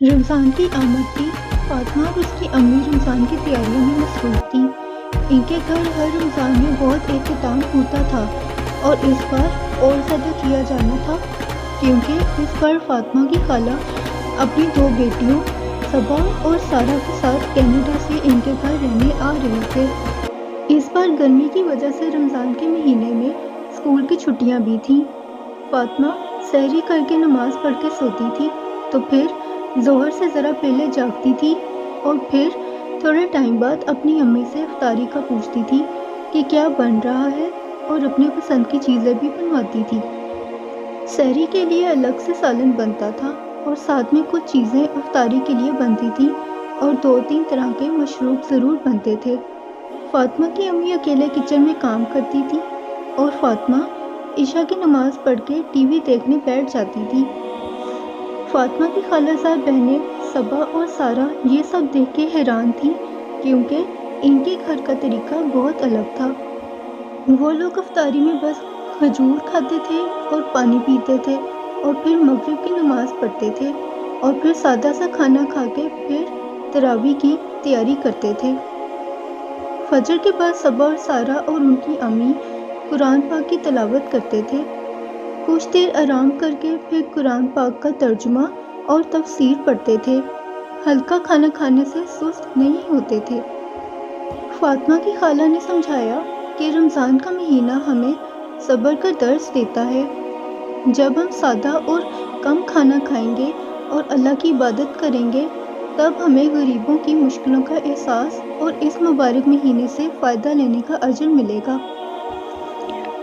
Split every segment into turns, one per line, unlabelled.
रमज़ान की आमद थी। फातिमा और उसकी अम्मी रमज़ान की तैयारियों में मसरूफ़ थीं। इनके घर हर रमज़ान में बहुत एहतमाम होता था और इस बार और ज़्यादा किया जाना था, क्योंकि इस बार फातिमा की खाला अपनी दो बेटियों सबा और सारा के साथ कनाडा से इनके घर रहने आ रहे थे। इस बार गर्मी की वजह से रमज़ान के महीने में स्कूल की छुट्टियां भी थीं। फातिमा सहरी करके नमाज पढ़ के सोती थी, तो फिर ज़ोहर से ज़रा पहले जागती थी और फिर थोड़े टाइम बाद अपनी अम्मी से इफ्तारी का पूछती थी कि क्या बन रहा है, और अपने पसंद की चीज़ें भी बनवाती थी। सहरी के लिए अलग से सालन बनता था और साथ में कुछ चीज़ें इफ्तारी के लिए बनती थी और 2-3 तरह के मशरूब ज़रूर बनते थे। फातिमा की अम्मी अकेले किचन में काम करती थी और फातिमा इशा की नमाज पढ़ के टीवी देखने बैठ जाती थी। फातिमा की खालाजाद बहनें सबा और सारा ये सब देख के हैरान थीं, क्योंकि इनके घर का तरीका बहुत अलग था। वो लोग इफ्तारी में बस खजूर खाते थे और पानी पीते थे और फिर मगरिब की नमाज पढ़ते थे और फिर सादा सा खाना खा के फिर तरावी की तैयारी करते थे। फजर के बाद सबा और सारा और उनकी अम्मी कुरान पाक की तिलावत करते थे। कुछ देर आराम करके फिर कुरान पाक का तर्जुमा और तफसीर पढ़ते थे। हल्का खाना खाने से सुस्त नहीं होते थे। फातिमा की खाला ने समझाया कि रमज़ान का महीना हमें सब्र का दर्स देता है। जब हम सादा और कम खाना खाएंगे और अल्लाह की इबादत करेंगे, तब हमें गरीबों की मुश्किलों का एहसास और इस मुबारक महीने से फ़ायदा लेने का अजर मिलेगा।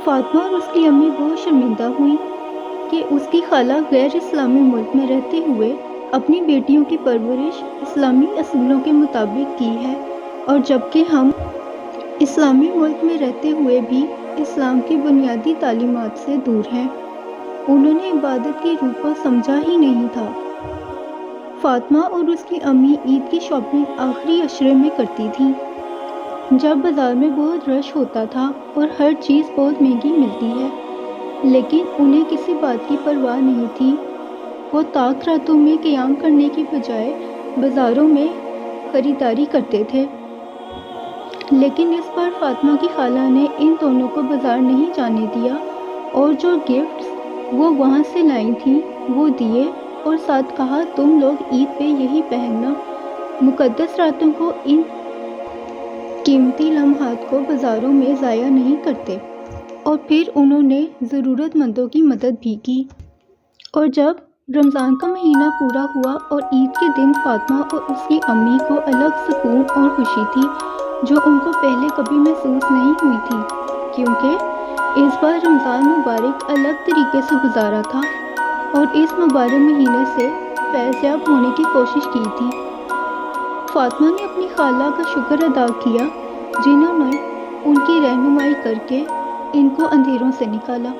फातिमा और उसकी अम्मी बहुत शर्मिंदा हुई कि उसकी खाला गैर इस्लामी मुल्क में रहते हुए अपनी बेटियों की परवरिश इस्लामी असूलों के मुताबिक की है, और जबकि हम इस्लामी मुल्क में रहते हुए भी इस्लाम की बुनियादी तालीमात से दूर हैं। उन्होंने इबादत की रूह को समझा ही नहीं था। फातिमा और उसकी अम्मी ईद की शॉपिंग आखिरी अशरे में करती थीं, जब बाज़ार में बहुत रश होता था और हर चीज़ बहुत महंगी मिलती है, लेकिन उन्हें किसी बात की परवाह नहीं थी। वो ताक रातों में क़याम करने की बजाय बाज़ारों में ख़रीदारी करते थे। लेकिन इस बार फातिमा की खाला ने इन दोनों को बाज़ार नहीं जाने दिया और जो गिफ्ट्स वो वहाँ से लाई थी वो दिए और साथ कहा, तुम लोग ईद पे यही पहनना, मुक़द्दस रातों को इन कीमती लम्हात को बाज़ारों में ज़ाया नहीं करते। और फिर उन्होंने ज़रूरतमंदों की मदद भी की। और जब रमज़ान का महीना पूरा हुआ और ईद के दिन फातिमा और उसकी अम्मी को अलग सुकून और खुशी थी, जो उनको पहले कभी महसूस नहीं हुई थी, क्योंकि इस बार रमज़ान मुबारक अलग तरीके से गुजारा था और इस मुबारक महीने से फैज़याब होने की कोशिश की थी। फातिमा ने अपनी खाला का शुक्र अदा किया, जिन्होंने उनकी रहनुमाई करके इनको अंधेरों से निकाला।